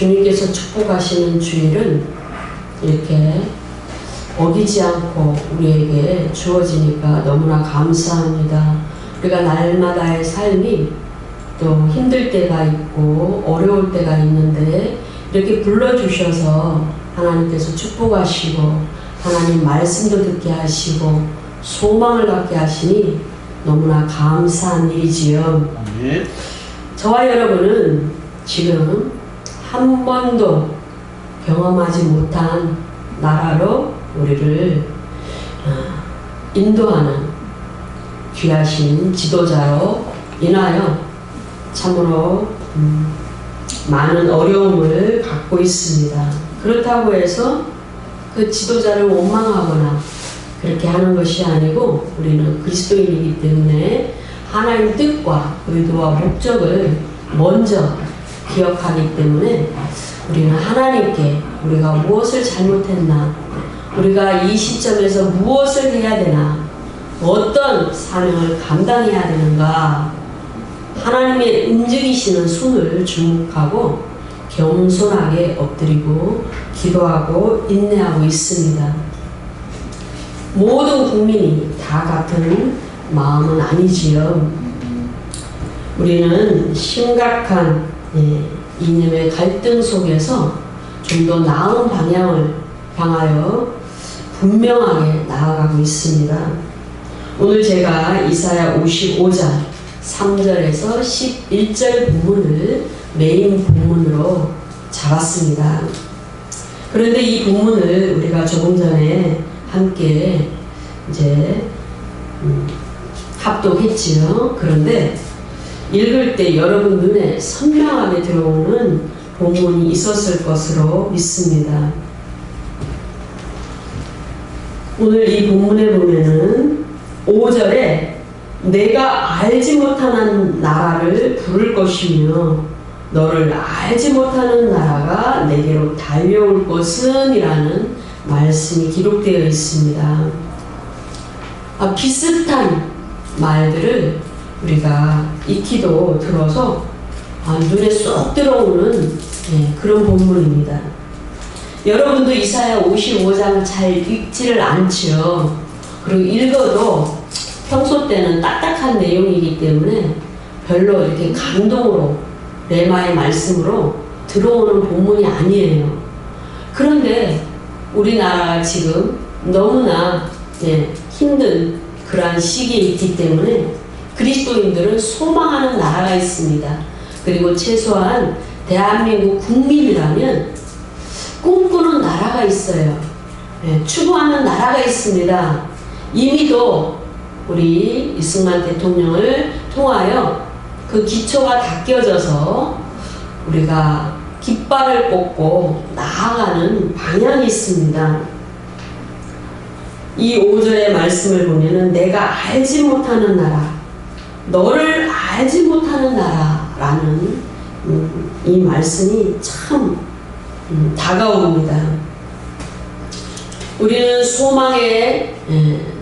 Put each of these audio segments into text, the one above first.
주님께서 축복하시는 주일은 이렇게 어기지 않고 우리에게 주어지니까 너무나 감사합니다. 우리가 날마다의 삶이 또 힘들 때가 있고 어려울 때가 있는데 이렇게 불러주셔서 하나님께서 축복하시고 하나님 말씀도 듣게 하시고 소망을 갖게 하시니 너무나 감사한 일이지요. 네. 저와 여러분은 지금 한 번도 경험하지 못한 나라로 우리를 인도하는 귀하신 지도자로 인하여 참으로 많은 어려움을 갖고 있습니다. 그렇다고 해서 그 지도자를 원망하거나 그렇게 하는 것이 아니고 우리는 그리스도인이기 때문에 하나님의 뜻과 의도와 목적을 먼저 기억하기 때문에 우리는 하나님께 우리가 무엇을 잘못했나, 우리가 이 시점에서 무엇을 해야 되나, 어떤 사명을 감당해야 되는가, 하나님의 움직이시는 손을 주목하고 겸손하게 엎드리고 기도하고 인내하고 있습니다. 모든 국민이 다 같은 마음은 아니지요. 우리는 심각한 이념의 갈등 속에서 좀 더 나은 방향을 향하여 분명하게 나아가고 있습니다. 오늘 제가 이사야 55장 3절에서 11절 본문을 메인 본문으로 잡았습니다. 그런데 이 본문을 우리가 조금 전에 함께 이제 합독했지요. 그런데 읽을 때 여러분 눈에 선명하게 들어오는 본문이 있었을 것으로 믿습니다. 오늘 이 본문에 보면은 5절에 내가 알지 못하는 나라를 부를 것이며 너를 알지 못하는 나라가 내게로 달려올 것은 이라는 말씀이 기록되어 있습니다. 비슷한 말들을 우리가 익히도 들어서 눈에 쏙 들어오는 그런 본문입니다. 여러분도 이사야 55장을 잘 읽지를 않죠. 그리고 읽어도 평소 때는 딱딱한 내용이기 때문에 별로 이렇게 감동으로 레마의 말씀으로 들어오는 본문이 아니에요. 그런데 우리나라가 지금 너무나 힘든 그러한 시기에 있기 때문에 그리스도인들은 소망하는 나라가 있습니다. 그리고 최소한 대한민국 국민이라면 꿈꾸는 나라가 있어요. 추구하는 나라가 있습니다. 이미도 우리 이승만 대통령을 통하여 그 기초가 닦여져서 우리가 깃발을 꽂고 나아가는 방향이 있습니다. 이 5절의 말씀을 보면은 내가 알지 못하는 나라, 너를 알지 못하는 나라라는 이 말씀이 참 다가옵니다. 우리는 소망의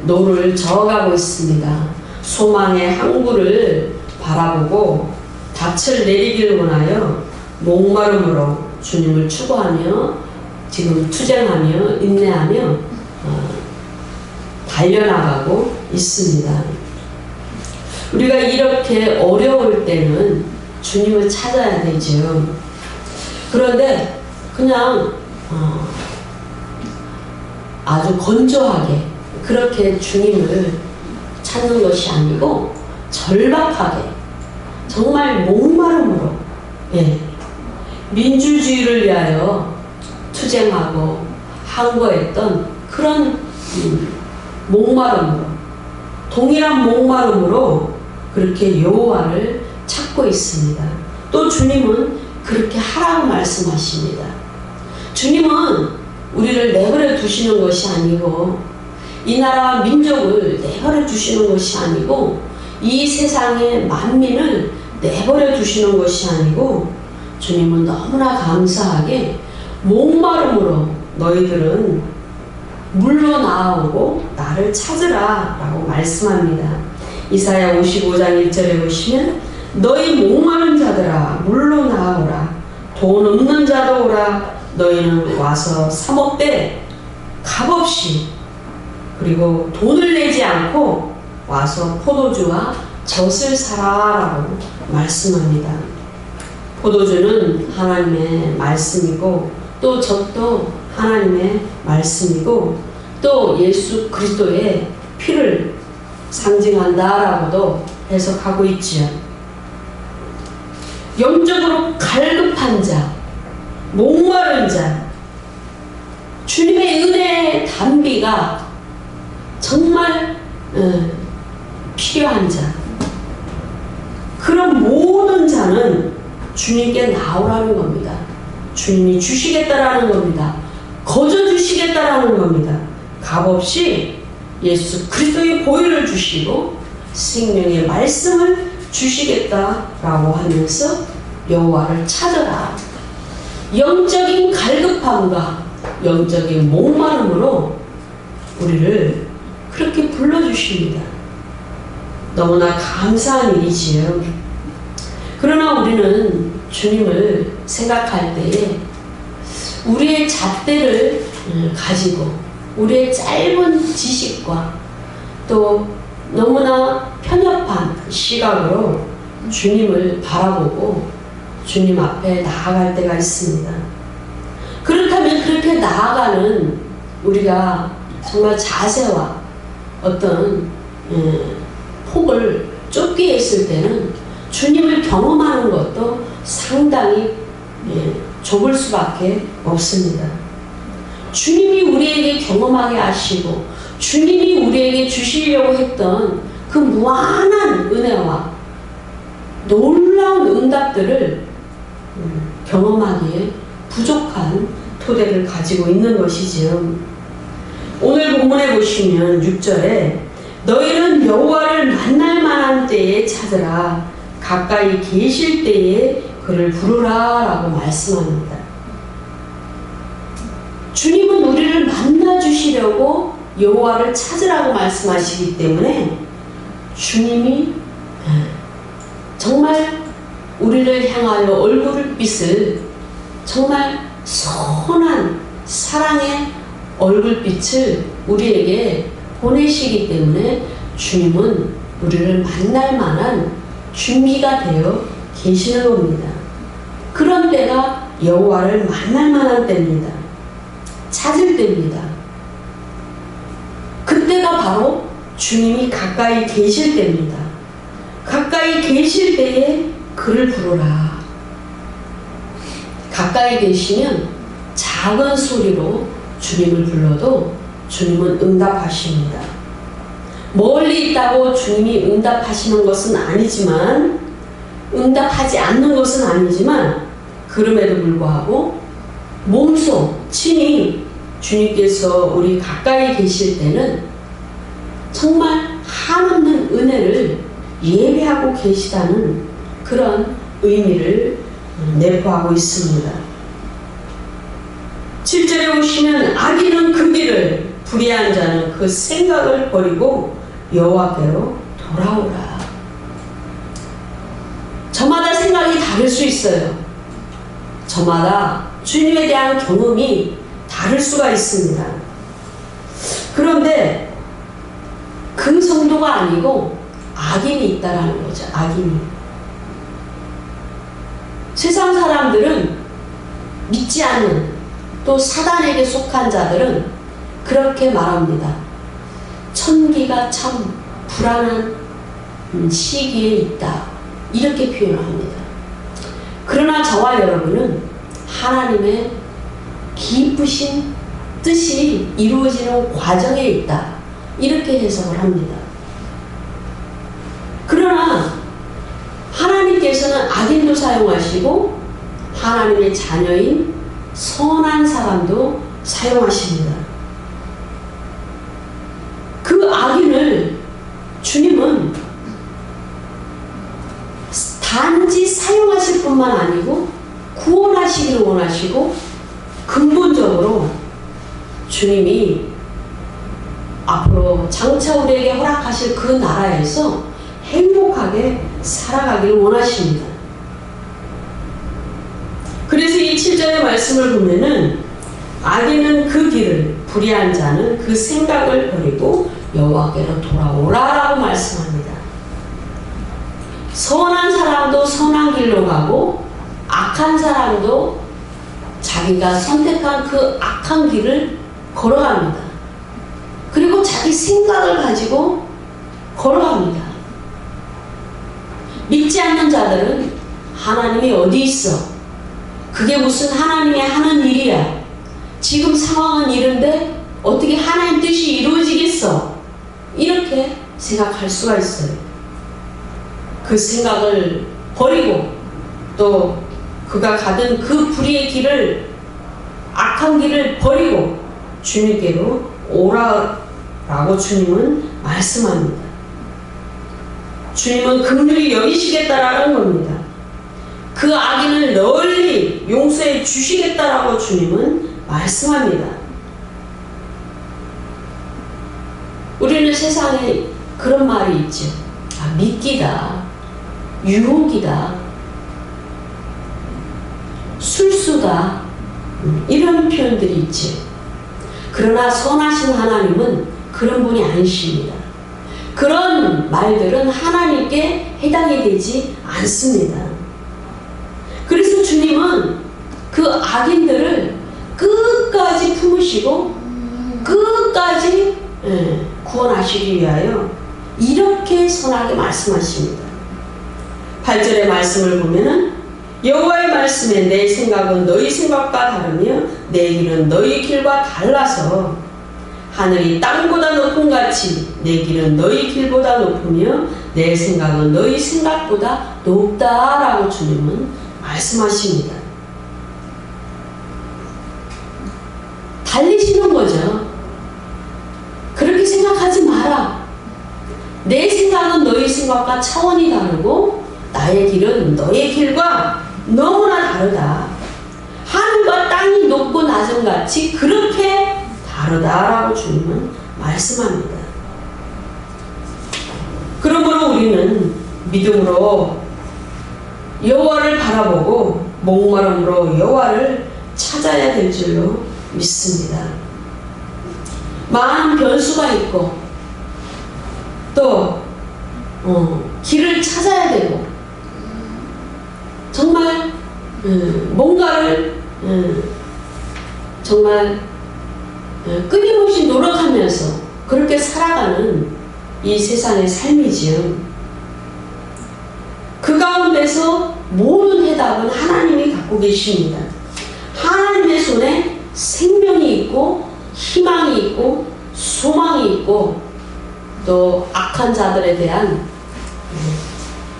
노를 저어가고 있습니다. 소망의 항구를 바라보고 닻을 내리기를 원하여 목마름으로 주님을 추구하며 지금 투쟁하며 인내하며 달려나가고 있습니다. 우리가 이렇게 어려울 때는 주님을 찾아야 되죠. 그런데 그냥 아주 건조하게 그렇게 주님을 찾는 것이 아니고 절박하게 정말 목마름으로 민주주의를 위하여 투쟁하고 항거했던 그런 목마름으로, 동일한 목마름으로 그렇게 여호와를 찾고 있습니다. 또 주님은 그렇게 하라고 말씀하십니다. 주님은 우리를 내버려 두시는 것이 아니고 이 나라와 민족을 내버려 두시는 것이 아니고 이 세상의 만민을 내버려 두시는 것이 아니고 주님은 너무나 감사하게 목마름으로 너희들은 물로 나아오고 나를 찾으라 라고 말씀합니다. 이사야 55장 1절에 보시면 너희 목마른 자들아 물로 나아오라 돈 없는 자도 오라. 너희는 와서 사 먹되 값없이, 그리고 돈을 내지 않고 와서 포도주와 젖을 사라라고 말씀합니다. 포도주는 하나님의 말씀이고 또 젖도 하나님의 말씀이고 또 예수 그리스도의 피를 상징한다라고도 해석하고 있지요. 영적으로 갈급한 자, 목마른 자, 주님의 은혜의 단비가 정말 필요한 자, 그런 모든 자는 주님께 나오라는 겁니다. 주님이 주시겠다라는 겁니다. 거저 주시겠다라는 겁니다. 값없이 예수 그리스도의 보혈을 주시고 생명의 말씀을 주시겠다라고 하면서 여호와를 찾아라. 영적인 갈급함과 영적인 목마름으로 우리를 그렇게 불러주십니다. 너무나 감사한 일이지요. 그러나 우리는 주님을 생각할 때에 우리의 잣대를 가지고 우리의 짧은 지식과 또 너무나 편협한 시각으로 주님을 바라보고 주님 앞에 나아갈 때가 있습니다. 그렇다면 그렇게 나아가는 우리가 정말 자세와 어떤 폭을 좁게 했을 때는 주님을 경험하는 것도 상당히 좁을 수밖에 없습니다. 주님이 우리에게 경험하게 하시고 주님이 우리에게 주시려고 했던 그 무한한 은혜와 놀라운 응답들을 경험하기에 부족한 토대를 가지고 있는 것이지요. 오늘 본문에 보시면 6절에 너희는 여호와를 만날 만한 때에 찾으라. 가까이 계실 때에 그를 부르라 라고 말씀합니다. 주님은 우리를 만나 주시려고 여호와를 찾으라고 말씀하시기 때문에 주님이 정말 우리를 향하여 얼굴빛을 정말 선한 사랑의 얼굴빛을 우리에게 보내시기 때문에 주님은 우리를 만날 만한 준비가 되어 계시는 겁니다. 그런 때가 여호와를 만날 만한 때입니다. 찾을 때입니다. 그때가 바로 주님이 가까이 계실 때입니다. 가까이 계실 때에 그를 부르라. 가까이 계시면 작은 소리로 주님을 불러도 주님은 응답하십니다. 멀리 있다고 주님이 응답하시는 것은 아니지만, 응답하지 않는 것은 아니지만, 그럼에도 불구하고 몸소 친히 주님께서 우리 가까이 계실 때는 정말 한없는 은혜를 예배하고 계시다는 그런 의미를 내포하고 있습니다. 7절에 보시면 악인은 그 길을, 불의한 자는 그 생각을 버리고 여호와께로 돌아오라. 저마다 생각이 다를 수 있어요. 저마다 주님에 대한 경험이 다를 수가 있습니다. 그런데 그 정도가 아니고 악인이 있다라는 거죠. 악인이. 세상 사람들은 믿지 않는, 또 사단에게 속한 자들은 그렇게 말합니다. 천기가 참 불안한 시기에 있다. 이렇게 표현합니다. 그러나 저와 여러분은 하나님의 기쁘신 뜻이 이루어지는 과정에 있다. 이렇게 해석을 합니다. 그러나 하나님께서는 악인도 사용하시고 하나님의 자녀인 선한 사람도 사용하십니다. 그 악인을 주님은 단지 사용하실 뿐만 아니고 구원하시기를 원하시고 근본적으로 주님이 앞으로 장차 우리에게 허락하실 그 나라에서 행복하게 살아가기를 원하십니다. 그래서 이 7절의 말씀을 보면은 악인은 그 길을, 불의한 자는 그 생각을 버리고 여호와께로 돌아오라라고 말씀합니다. 선한 사람도 선한 길로 가고 악한 사람도 자기가 선택한 그 악한 길을 걸어갑니다. 그리고 자기 생각을 가지고 걸어갑니다. 믿지 않는 자들은 하나님이 어디 있어? 그게 무슨 하나님이 하는 일이야? 지금 상황은 이런데 어떻게 하나님 뜻이 이루어지겠어? 이렇게 생각할 수가 있어요. 그 생각을 버리고 또 그가 가던 그 불의의 길을, 악한 길을 버리고 주님께로 오라라고 주님은 말씀합니다. 주님은 긍휼히 여기시겠다라는 겁니다. 그 악인을 널리 용서해 주시겠다라고 주님은 말씀합니다. 우리는 세상에 그런 말이 있죠. 미끼다, 유혹이다, 술수다, 이런 표현들이 있죠. 그러나 선하신 하나님은 그런 분이 아니십니다. 그런 말들은 하나님께 해당이 되지 않습니다. 그래서 주님은 그 악인들을 끝까지 품으시고 끝까지 구원하시기 위하여 이렇게 선하게 말씀하십니다. 8절의 말씀을 보면은 여호와의 말씀에 내 생각은 너희 생각과 다르며 내 길은 너희 길과 달라서 하늘이 땅보다 높음 같이 내 길은 너희 길보다 높으며 내 생각은 너희 생각보다 높다라고 주님은 말씀하십니다. 달리시는 거죠. 그렇게 생각하지 마라. 내 생각은 너희 생각과 차원이 다르고 나의 길은 너의 길과 너무나 다르다. 하늘과 땅이 높고 낮음 같이 그렇게 다르다라고 주님은 말씀합니다. 그러므로 우리는 믿음으로 여호와를 바라보고 목마름으로 여호와를 찾아야 될 줄로 믿습니다. 많은 변수가 있고 또 길을 찾아야 되고 정말 뭔가를 정말 끊임없이 노력하면서 그렇게 살아가는 이 세상의 삶이지요. 그 가운데서 모든 해답은 하나님이 갖고 계십니다. 하나님의 손에 생명이 있고 희망이 있고 소망이 있고 또 악한 자들에 대한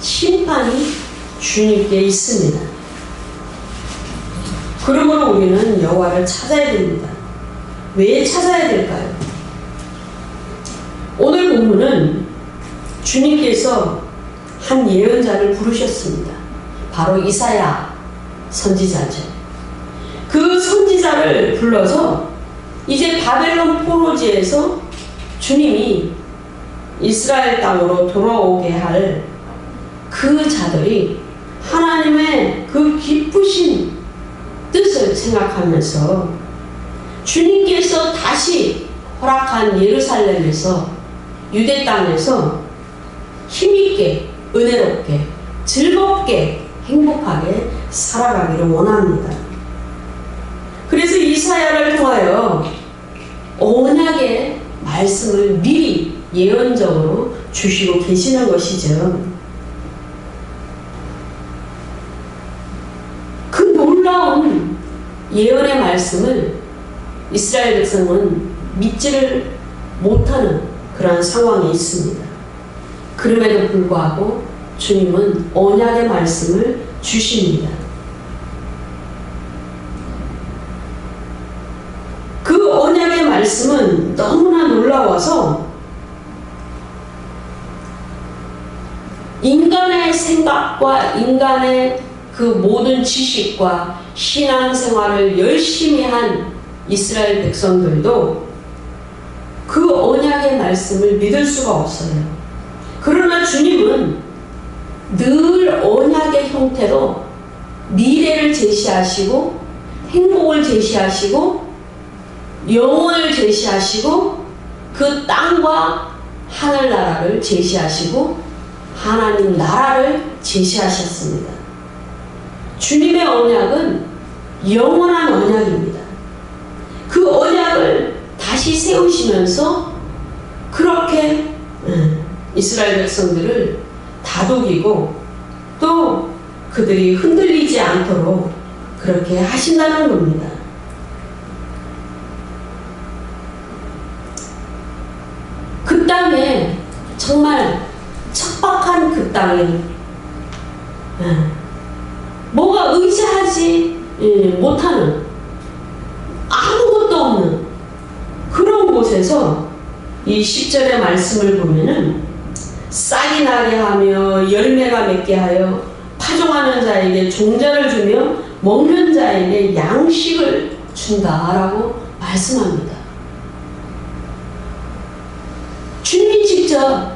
심판이 주님께 있습니다. 그러므로 우리는 여호와를 찾아야 됩니다. 왜 찾아야 될까요? 오늘 본문은 주님께서 한 예언자를 부르셨습니다. 바로 이사야 선지자죠. 그 선지자를 불러서 이제 바벨론 포로지에서 주님이 이스라엘 땅으로 돌아오게 할 그 자들이 하나님의 그 기쁘신 뜻을 생각하면서 주님께서 다시 허락한 예루살렘에서 유대 땅에서 힘있게 은혜롭게 즐겁게 행복하게 살아가기를 원합니다. 그래서 이사야를 통하여 언약의 말씀을 미리 예언적으로 주시고 계시는 것이죠. 그 놀라운 예언의 말씀을 이스라엘 백성은 믿지를 못하는 그러한 상황이 있습니다. 그럼에도 불구하고 주님은 언약의 말씀을 주십니다. 그 언약의 말씀은 너무나 놀라워서 인간의 생각과 인간의 그 모든 지식과 신앙생활을 열심히 한 이스라엘 백성들도 그 언약의 말씀을 믿을 수가 없어요. 그러나 주님은 늘 언약의 형태로 미래를 제시하시고 행복을 제시하시고 영원을 제시하시고 그 땅과 하늘나라를 제시하시고 하나님 나라를 제시하셨습니다. 주님의 언약은 영원한 언약입니다. 그 언약을 다시 세우시면서 그렇게 이스라엘 백성들을 다독이고 또 그들이 흔들리지 않도록 그렇게 하신다는 겁니다. 그 땅에 정말 척박한 그 땅에 뭐가 의지하지 못하는 아무것도 없는 그런 곳에서 이 10절의 말씀을 보면은 싹이 나게 하며 열매가 맺게 하여 파종하는 자에게 종자를 주며 먹는 자에게 양식을 준다라고 말씀합니다. 주님이 직접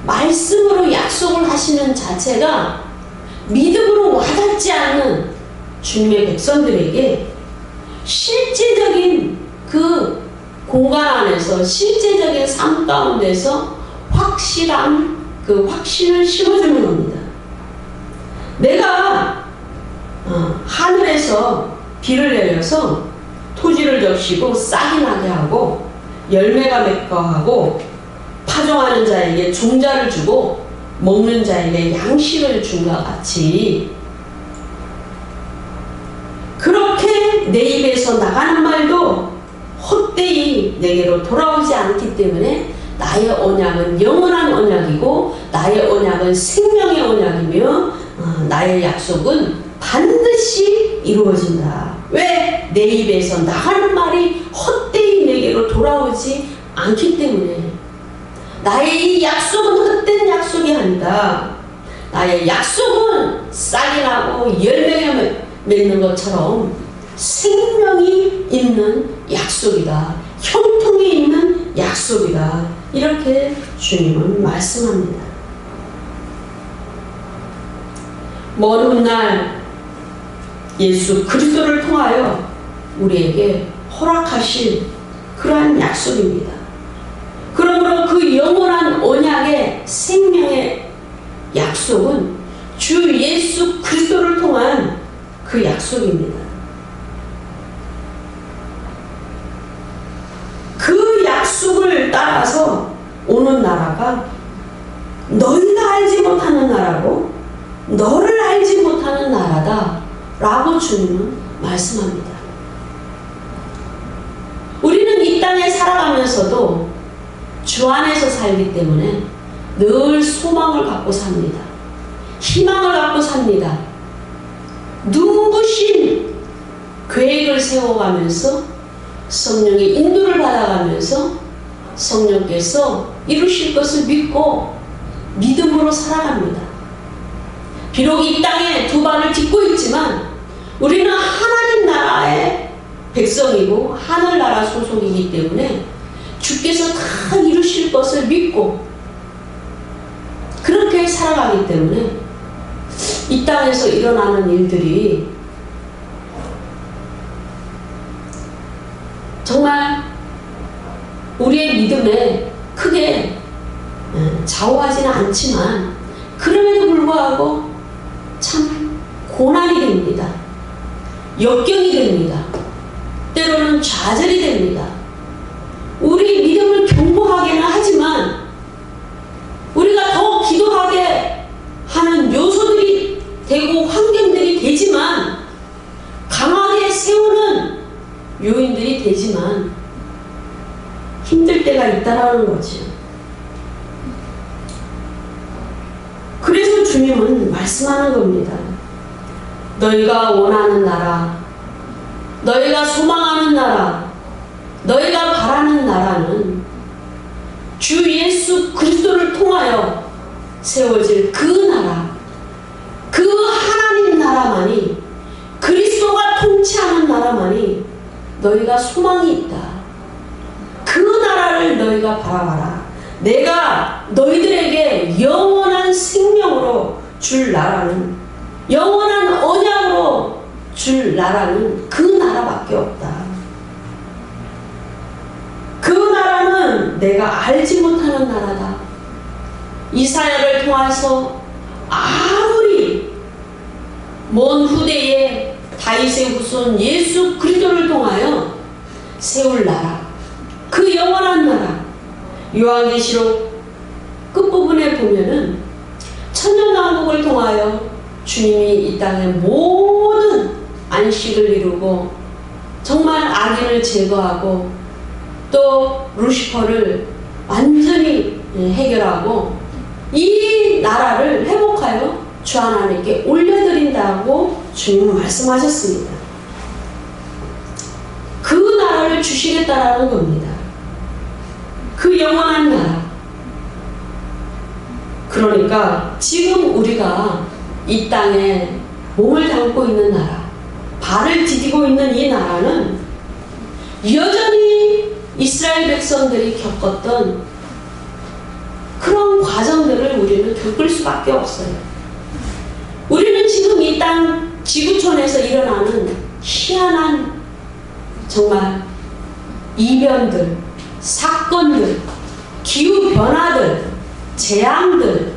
말씀으로 약속을 하시는 자체가 믿음으로 와닿지 않는 주님의 백성들에게 실제적인 그 공간 안에서 실제적인 삶 가운데서 확실한 그 확신을 심어주는 겁니다. 내가 하늘에서 비를 내려서 토지를 적시고 싹이 나게 하고 열매가 맺게 하고 파종하는 자에게 종자를 주고 먹는 자에게 양식을 준 것 같이 그렇게 내 입에서 나가는 말도 헛되이 내게로 돌아오지 않기 때문에 나의 언약은 영원한 언약이고 나의 언약은 생명의 언약이며 나의 약속은 반드시 이루어진다. 왜? 내 입에서 나가는 말이 헛되이 내게로 돌아오지 않기 때문에 나의 이 약속은 헛된 약속이 아니다. 나의 약속은 싹이 나고 열매가 맺는 것처럼 생명이 있는 약속이다. 형통이 있는 약속이다. 이렇게 주님은 말씀합니다. 먼 훗날 예수 그리스도를 통하여 우리에게 허락하실 그러한 약속입니다. 그러므로 그 영원한 언약의 생명의 약속은 주 예수 그리스도를 통한 그 약속입니다. 그 약속을 따라서 오는 나라가 너희가 알지 못하는 나라고 너를 알지 못하는 나라다 라고 주님은 말씀합니다. 우리는 이 땅에 살아가면서도 주 안에서 살기 때문에 늘 소망을 갖고 삽니다. 희망을 갖고 삽니다. 눈부신 계획을 세워가면서 성령의 인도를 받아가면서 성령께서 이루실 것을 믿고 믿음으로 살아갑니다. 비록 이 땅에 두 발을 딛고 있지만 우리는 하나님 나라의 백성이고 하늘나라 소속이기 때문에 주께서 다 이루실 것을 믿고 그렇게 살아가기 때문에 이 땅에서 일어나는 일들이 정말 우리의 믿음에 크게 좌우하지는 않지만 그럼에도 불구하고 참 고난이 됩니다. 역경이 됩니다. 때로는 좌절이 됩니다. 우리 믿음을 견고하게는 하지만 우리가 더 기도하게 하는 요소들이 되고 환경들이 되지만 강하게 세우는 요인들이 되지만 힘들 때가 있다라는 거죠. 그래서 주님은 말씀하는 겁니다. 너희가 원하는 나라, 너희가 소망하는 나라, 너희가 바라는 나라는 주 예수 그리스도를 통하여 세워질 그 나라, 그 하나님 나라만이, 그리스도가 통치하는 나라만이 너희가 소망이 있다. 그 나라를 너희가 바라봐라. 내가 너희들에게 영원한 생명으로 줄 나라는, 영원한 언약으로 살려줄 나라는 그 나라밖에 없다. 그 나라는 내가 알지 못하는 나라다. 이사야를 통해서 아무리 먼 후대에 다윗의 후손 예수 그리스도를 통하여 세울 나라, 그 영원한 나라, 요한계시록 끝부분에 보면은 천년왕국을 통하여 주님이 이 땅의 모든 안식을 이루고 정말 악인을 제거하고 또 루시퍼를 완전히 해결하고 이 나라를 회복하여 주 하나님께 올려드린다고 주님은 말씀하셨습니다. 그 나라를 주시겠다라는 겁니다. 그 영원한 나라. 그러니까 지금 우리가 이 땅에 몸을 담고 있는 나라, 발을 디디고 있는 이 나라는 여전히 이스라엘 백성들이 겪었던 그런 과정들을 우리는 겪을 수밖에 없어요. 우리는 지금 이 땅 지구촌에서 일어나는 희한한 정말 이변들, 사건들, 기후변화들, 재앙들,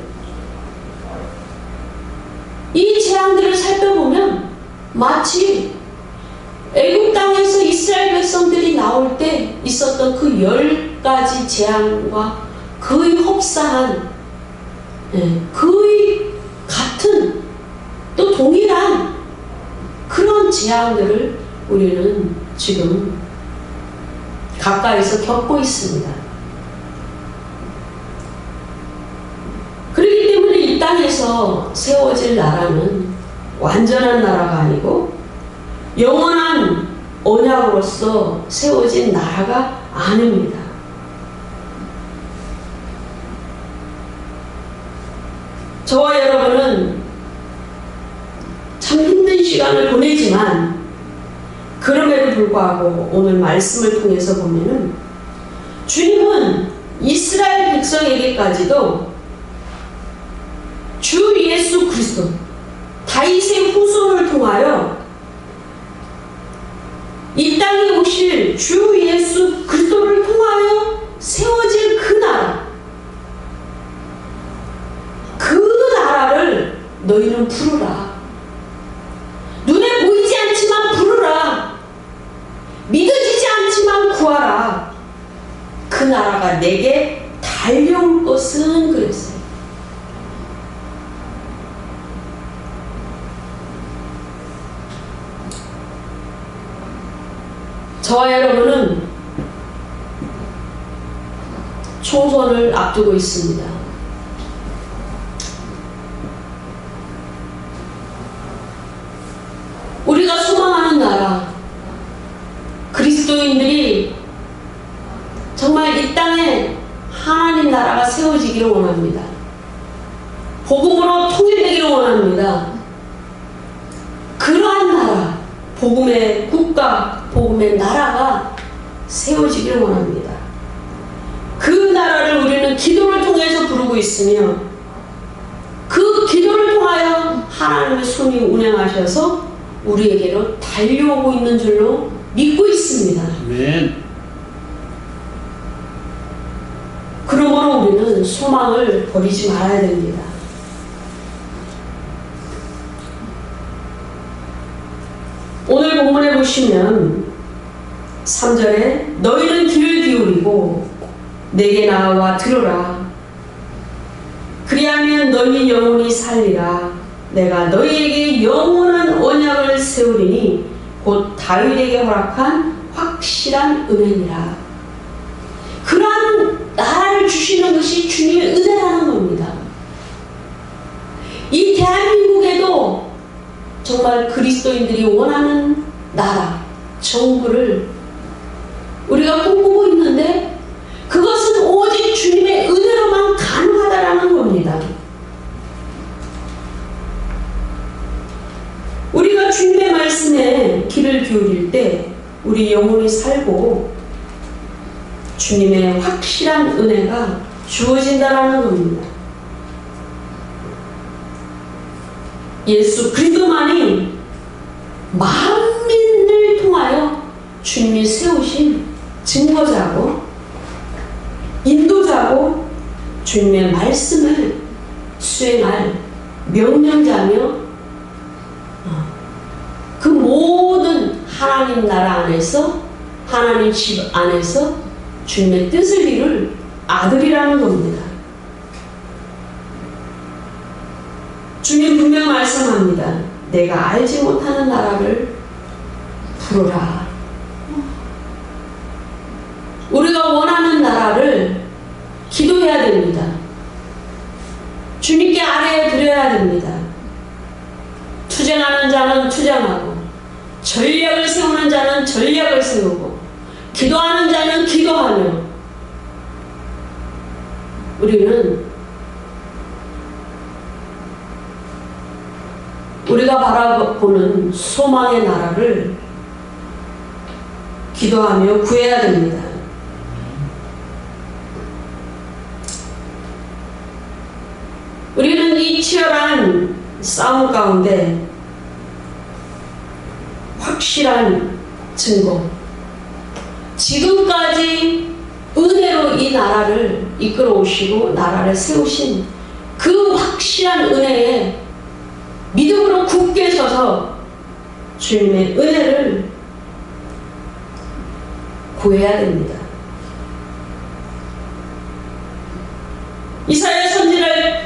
이 재앙들을 살펴보면 마치 애국 땅에서 이스라엘 백성들이 나올 때 있었던 그 10가지 재앙과 거의 흡사한, 거의 같은 또 동일한 그런 재앙들을 우리는 지금 가까이서 겪고 있습니다. 그렇기 때문에 이 땅에서 세워질 나라는 완전한 나라가 아니고 영원한 언약으로서 세워진 나라가 아닙니다. 저와 여러분은 참 힘든 시간을 보내지만 그럼에도 불구하고 오늘 말씀을 통해서 보면은 주님은 이스라엘 백성에게까지도 주 예수 그리스도 다윗의 후손을 통하여 이 땅에 오실 주 예수 그리스도를 통하여 세워질 그 나라, 그 나라를 너희는 부르라. 눈에 보이지 않지만 부르라. 믿어지지 않지만 구하라. 그 나라가 내게 달려올 것은 그랬어요. 저와 여러분은 총선을 앞두고 있습니다. 우리가 소망하는 나라, 그리스도인들이 정말 이 땅에 하나님 나라가 세워지기를 원합니다. 복음으로 통일되기를 원합니다. 그러한 나라, 복음의 국가, 복음의 나라가 세워지기를 원합니다. 그 나라를 우리는 기도를 통해서 부르고 있으며 그 기도를 통하여 하나님의 손이 운행하셔서 우리에게로 달려오고 있는 줄로 믿고 있습니다. 아멘. 그러므로 우리는 소망을 버리지 말아야 됩니다. 오늘 본문에 보시면 3절에 너희는 귀를 기울이고 내게 나와 들으라. 그리하면 너희 영혼이 살리라. 내가 너희에게 영원한 언약을 세우리니 곧 다윗에게 허락한 확실한 은혜니라. 그러한 나라를 주시는 것이 주님의 은혜라는 겁니다. 이 대한민국에도 정말 그리스도인들이 원하는 나라, 정부를 우리가 꿈꾸고 있는데 그것은 오직 주님의 은혜로만 가능하다라는 겁니다. 우리가 주님의 말씀에 귀를 기울일 때 우리 영혼이 살고 주님의 확실한 은혜가 주어진다라는 겁니다. 예수 그리스도만이 만민을 통하여 주님이 세우신 증거자고 인도자고 주님의 말씀을 수행할 명령자며 그 모든 하나님 나라 안에서 하나님 집 안에서 주님의 뜻을 이룰 아들이라는 겁니다. 주님 분명 말씀합니다. 내가 알지 못하는 나라를 부르라. 우리가 원하는 나라를 기도해야 됩니다. 주님께 아뢰어 드려야 됩니다. 투쟁하는 자는 투쟁하고 전략을 세우는 자는 전략을 세우고 기도하는 자는 기도하며 우리는 우리가 바라보는 소망의 나라를 기도하며 구해야 됩니다. 우리는 이 치열한 싸움 가운데 확실한 증거, 지금까지 은혜로 이 나라를 이끌어 오시고 나라를 세우신 그 확실한 은혜에 믿음으로 굳게 서서 주님의 은혜를 구해야 됩니다. 이사야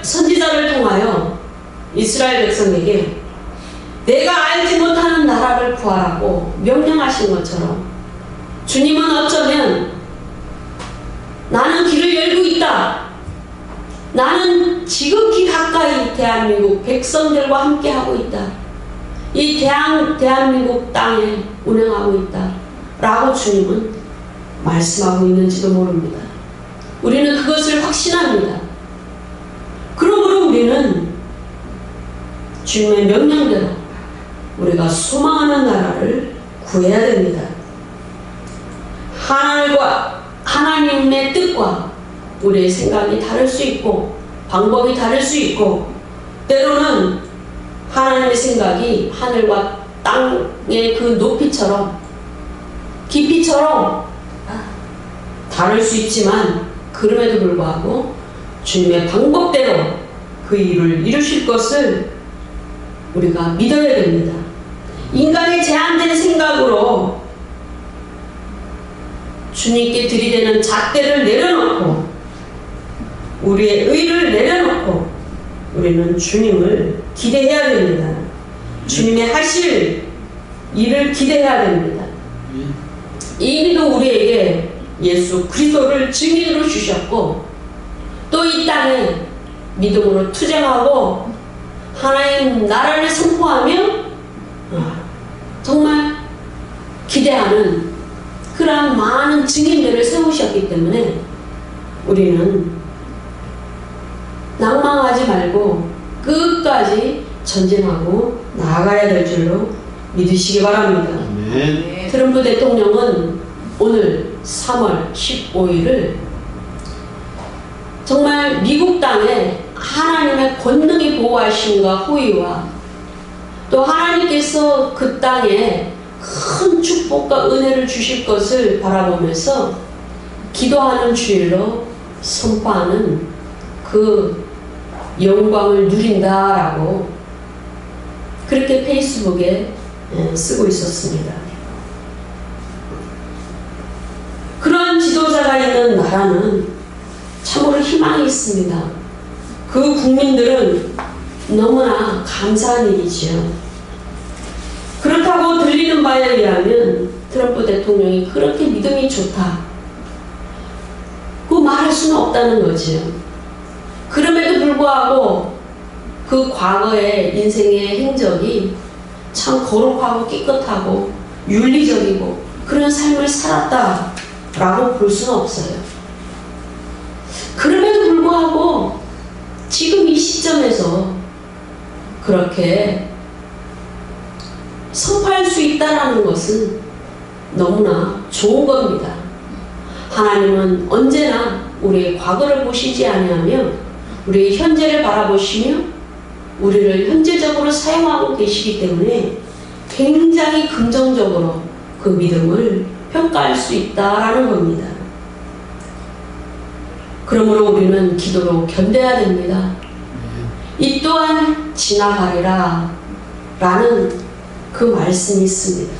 선지자를 통하여 이스라엘 백성에게 내가 알지 못하는 나라를 구하라고 명령하신 것처럼 주님은 어쩌면 나는 길을 열고 있다. 나는 지극히 가까이 대한민국 백성들과 함께하고 있다. 이 대한민국 땅에 운행하고 있다. 라고 주님은 말씀하고 있는지도 모릅니다. 우리는 그것을 확신합니다. 그러므로 우리는 주님의 명령대로 우리가 소망하는 나라를 구해야 됩니다. 하나님의 뜻과 우리의 생각이 다를 수 있고 방법이 다를 수 있고 때로는 하나님의 생각이 하늘과 땅의 그 높이처럼 깊이처럼 다를 수 있지만 그럼에도 불구하고 주님의 방법대로 그 일을 이루실 것을 우리가 믿어야 됩니다. 인간의 제한된 생각으로 주님께 들이대는 잣대를 내려놓고 우리의 의를 내려놓고 우리는 주님을 기대해야 됩니다. 주님의 하실 일을 기대해야 됩니다. 이미도 우리에게 예수 그리스도를 증인으로 주셨고 또 이 땅에 믿음으로 투쟁하고 하나님 나라를 선포하며 정말 기대하는 그러한 많은 증인들을 세우셨기 때문에 우리는 낭망하지 말고 끝까지 전진하고 나아가야 될 줄로 믿으시기 바랍니다. 트럼프 대통령은 오늘 3월 15일을 정말 미국 땅에 하나님의 권능이 보호하심과 호의와 또 하나님께서 그 땅에 큰 축복과 은혜를 주실 것을 바라보면서 기도하는 주일로 선포하는 그 영광을 누린다라고 그렇게 페이스북에 쓰고 있었습니다. 그런 지도자가 있는 나라는 참으로 희망이 있습니다. 그 국민들은 너무나 감사한 일이지요. 그렇다고 들리는 바에 의하면 트럼프 대통령이 그렇게 믿음이 좋다. 그 말할 수는 없다는 거지요. 그럼에도 불구하고 그 과거의 인생의 행적이 참 거룩하고 깨끗하고 윤리적이고 그런 삶을 살았다라고 볼 수는 없어요. 그럼에도 불구하고 지금 이 시점에서 그렇게 선포할 수 있다는 것은 너무나 좋은 겁니다. 하나님은 언제나 우리의 과거를 보시지 아니하며 우리의 현재를 바라보시며 우리를 현재적으로 사용하고 계시기 때문에 굉장히 긍정적으로 그 믿음을 평가할 수 있다라는 겁니다. 그러므로 우리는 기도로 견뎌야 됩니다. 이 또한 지나가리라 라는 그 말씀이 있습니다.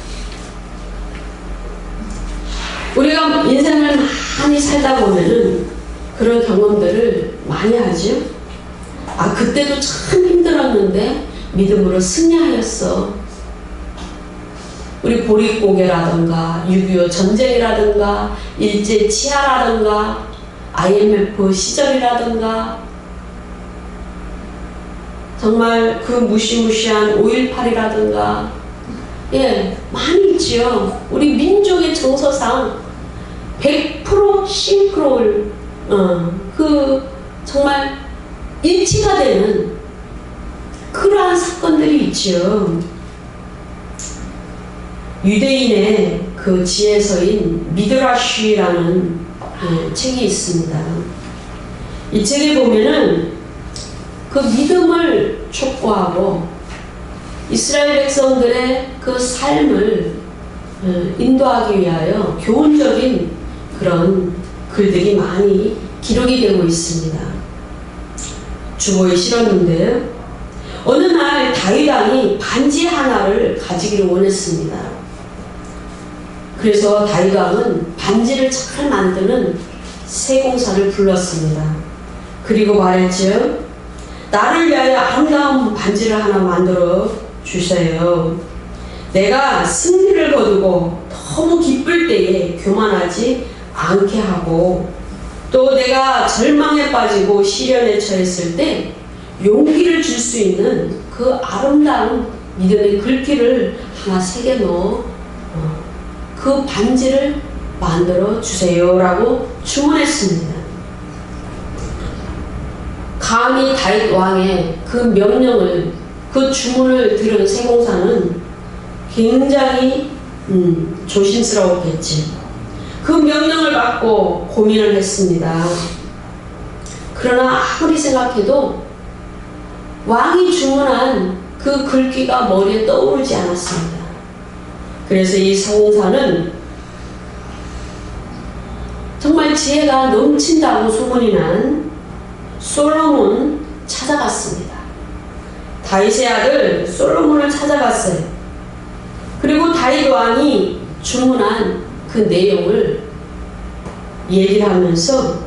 우리가 인생을 많이 살다 보면은 그런 경험들을 많이 하죠. 아, 그때도 참 힘들었는데 믿음으로 승리하였어. 우리 보릿고개라든가 6.25 전쟁이라든가 일제 치하라든가 IMF 시절이라든가 정말 그 무시무시한 5.18이라든가 많이 있지요. 우리 민족의 정서상 100% 싱크로율 정말 일치가 되는 그러한 사건들이 있지요. 유대인의 그 지혜서인 미드라쉬라는 책이 있습니다. 이 책에 보면은 그 믿음을 촉구하고 이스라엘 백성들의 그 삶을 인도하기 위하여 교훈적인 그런 글들이 많이 기록이 되고 있습니다. 주보에 실었는데요. 어느 날 다윗 왕이 반지 하나를 가지기를 원했습니다. 그래서 다윗 왕은 반지를 잘 만드는 세공사를 불렀습니다. 그리고 말했죠. 나를 위하여 아름다운 반지를 하나 만들어 주세요. 내가 승리를 거두고 너무 기쁠 때에 교만하지 않게 하고 또 내가 절망에 빠지고 시련에 처했을 때 용기를 줄 수 있는 그 아름다운 믿음의 글귀를 하나 새겨 넣어 그 반지를 만들어 주세요 라고 주문했습니다. 감히 다윗 왕의 그 명령을 그 주문을 들은 세공사는 굉장히 조심스러웠겠지. 그 명령을 받고 고민을 했습니다. 그러나 아무리 생각해도 왕이 주문한 그 글귀가 머리에 떠오르지 않았습니다. 그래서 이 세공사는 정말 지혜가 넘친다고 소문이 난 솔로몬 찾아갔습니다. 다윗의 아들 솔로몬을 찾아갔어요. 그리고 다윗 왕이 주문한 그 내용을 얘기를 하면서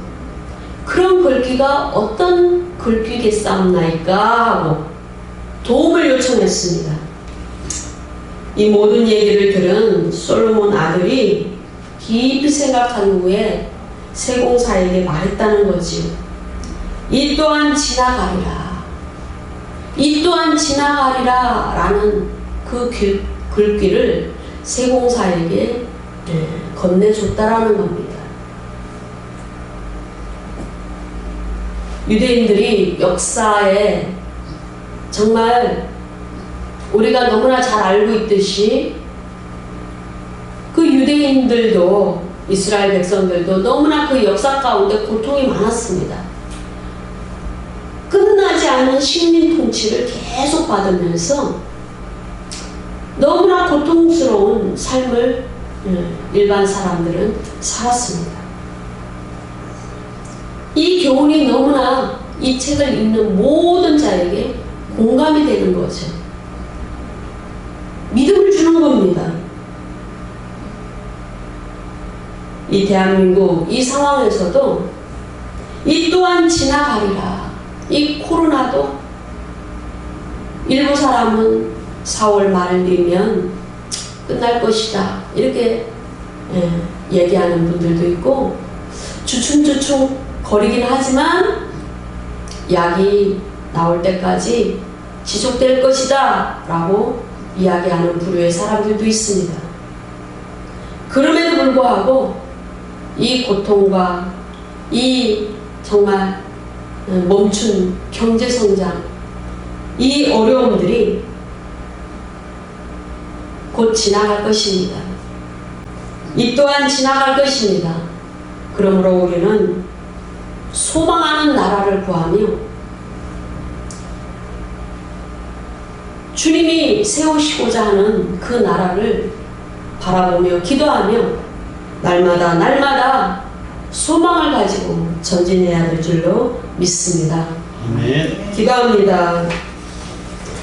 그런 글귀가 어떤 글귀겠사옵나이까 하고 도움을 요청했습니다. 이 모든 얘기를 들은 솔로몬 아들이 깊이 생각한 후에 세공사에게 말했다는 거지요. 이 또한 지나가리라. 이 또한 지나가리라 라는 그 글귀를 세공사에게 건네줬다라는 겁니다. 유대인들이 역사에 정말 우리가 너무나 잘 알고 있듯이 그 유대인들도 이스라엘 백성들도 너무나 그 역사 가운데 고통이 많았습니다. 끝나지 않은 식민 통치를 계속 받으면서 너무나 고통스러운 삶을 일반 사람들은 살았습니다. 이 교훈이 너무나 이 책을 읽는 모든 자에게 공감이 되는 거죠. 믿음을 주는 겁니다. 이 대한민국 이 상황에서도 이 또한 지나가리라. 이 코로나도 일부 사람은 4월 말 되면 끝날 것이다 이렇게 얘기하는 분들도 있고 주춤주춤 거리긴 하지만 약이 나올 때까지 지속될 것이다 라고 이야기하는 부류의 사람들도 있습니다. 그럼에도 불구하고 이 고통과 이 정말 멈춘 경제성장 이 어려움들이 곧 지나갈 것입니다. 이 또한 지나갈 것입니다. 그러므로 우리는 소망하는 나라를 구하며 주님이 세우시고자 하는 그 나라를 바라보며 기도하며 날마다 소망을 가지고 전진해야 될 줄로 믿습니다. 아멘. 기도합니다.